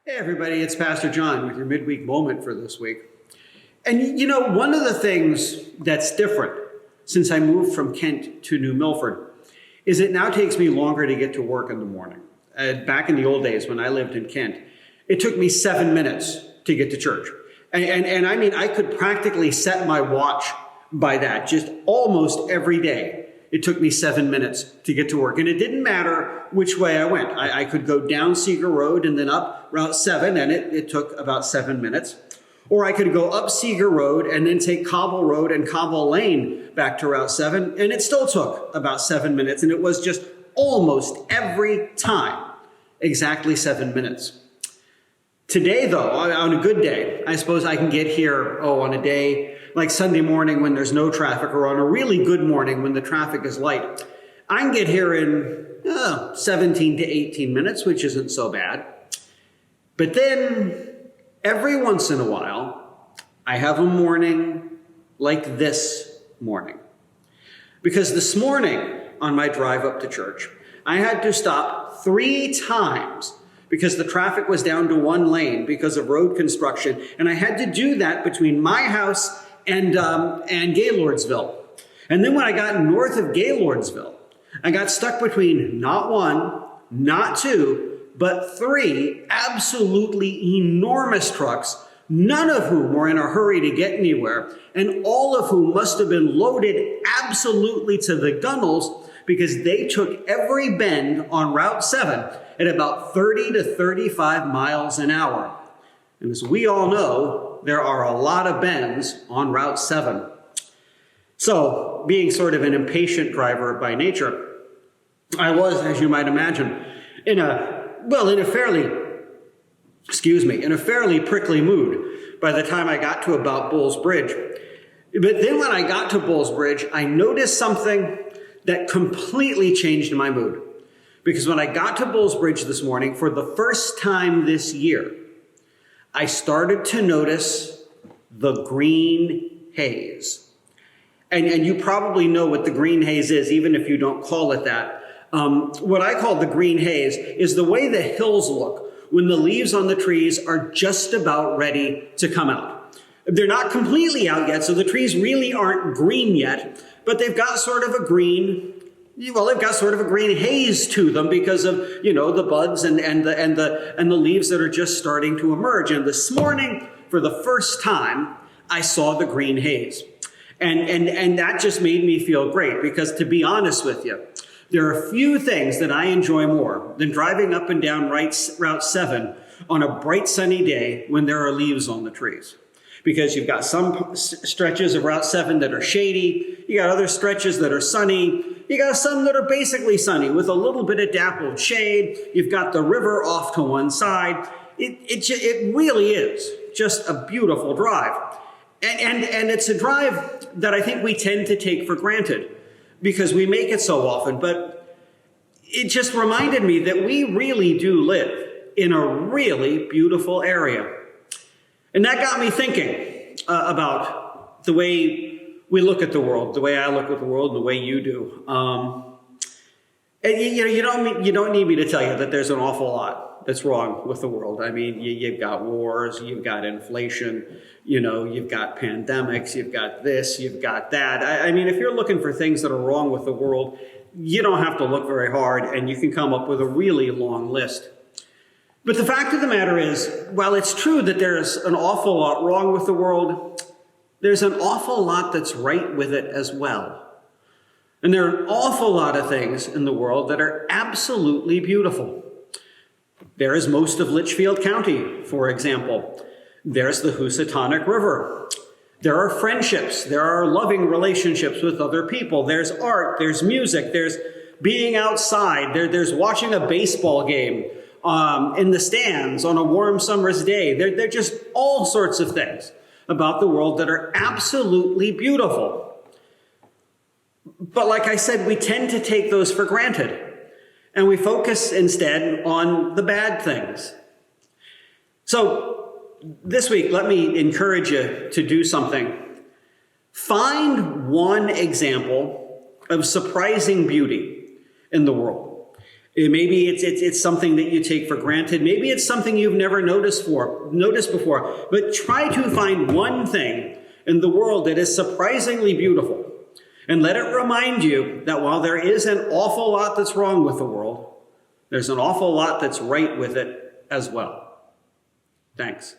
Hey everybody, it's Pastor John with your Midweek Moment for this week. And you know, one of the things that's different since I moved from Kent to New Milford is it now takes me longer to get to work in the morning. Back in the old days when I lived in Kent, it took me 7 minutes to get to church. And I mean, I could practically set my watch by that just almost every day. It took me 7 minutes to get to work. And it didn't matter which way I went. I could go down Seeger Road and then up Route 7, and it took about 7 minutes. Or I could go up Seeger Road and then take Cobble Road and Cobble Lane back to Route 7, and it still took about 7 minutes. And it was just almost every time exactly 7 minutes. Today, though, on a good day, I suppose I can get here, on a day like Sunday morning when there's no traffic, or on a really good morning when the traffic is light. I can get here in 17 to 18 minutes, which isn't so bad. But then every once in a while, I have a morning like this morning. Because this morning on my drive up to church, I had to stop 3 times because the traffic was down to 1 lane because of road construction. And I had to do that between my house and Gaylordsville. And then when I got north of Gaylordsville, I got stuck between not 1, not 2, but 3 absolutely enormous trucks, none of whom were in a hurry to get anywhere, and all of whom must have been loaded absolutely to the gunnels because they took every bend on Route 7 at about 30 to 35 miles an hour. And as we all know, there are a lot of bends on Route 7. So, being sort of an impatient driver by nature, I was, as you might imagine, in a fairly prickly mood by the time I got to about Bulls Bridge. But then when I got to Bulls Bridge, I noticed something that completely changed my mood. Because when I got to Bulls Bridge this morning, for the first time this year, I started to notice the green haze. And you probably know what the green haze is, even if you don't call it that. What I call the green haze is the way the hills look when the leaves on the trees are just about ready to come out. They're not completely out yet, so the trees really aren't green yet, but they've got sort of a green haze to them because of, the buds and the leaves that are just starting to emerge. And this morning, for the first time, I saw the green haze. And that just made me feel great because, to be honest with you, there are few things that I enjoy more than driving up and down Route 7 on a bright sunny day when there are leaves on the trees. Because you've got some stretches of Route 7 that are shady, you got other stretches that are sunny, you got some that are basically sunny with a little bit of dappled shade, you've got the river off to one side. It really is just a beautiful drive. And it's a drive that I think we tend to take for granted because we make it so often, but it just reminded me that we really do live in a really beautiful area. And that got me thinking about the way we look at the world, the way I look at the world, and the way you do. And you don't need me to tell you that there's an awful lot that's wrong with the world. I mean, you've got wars, you've got inflation, you've got pandemics, you've got this, you've got that. I mean, if you're looking for things that are wrong with the world, you don't have to look very hard, and you can come up with a really long list. But the fact of the matter is, while it's true that there's an awful lot wrong with the world, there's an awful lot that's right with it as well. And there are an awful lot of things in the world that are absolutely beautiful. There is most of Litchfield County, for example. There's the Housatonic River. There are friendships. There are loving relationships with other people. There's art. There's music. There's being outside. There's watching a baseball game in the stands on a warm summer's day. They're just all sorts of things about the world that are absolutely beautiful. But like I said, we tend to take those for granted, and we focus instead on the bad things. So this week, let me encourage you to do something. Find one example of surprising beauty in the world Maybe it's something that you take for granted. Maybe it's something you've never noticed before. But try to find one thing in the world that is surprisingly beautiful. And let it remind you that while there is an awful lot that's wrong with the world, there's an awful lot that's right with it as well. Thanks.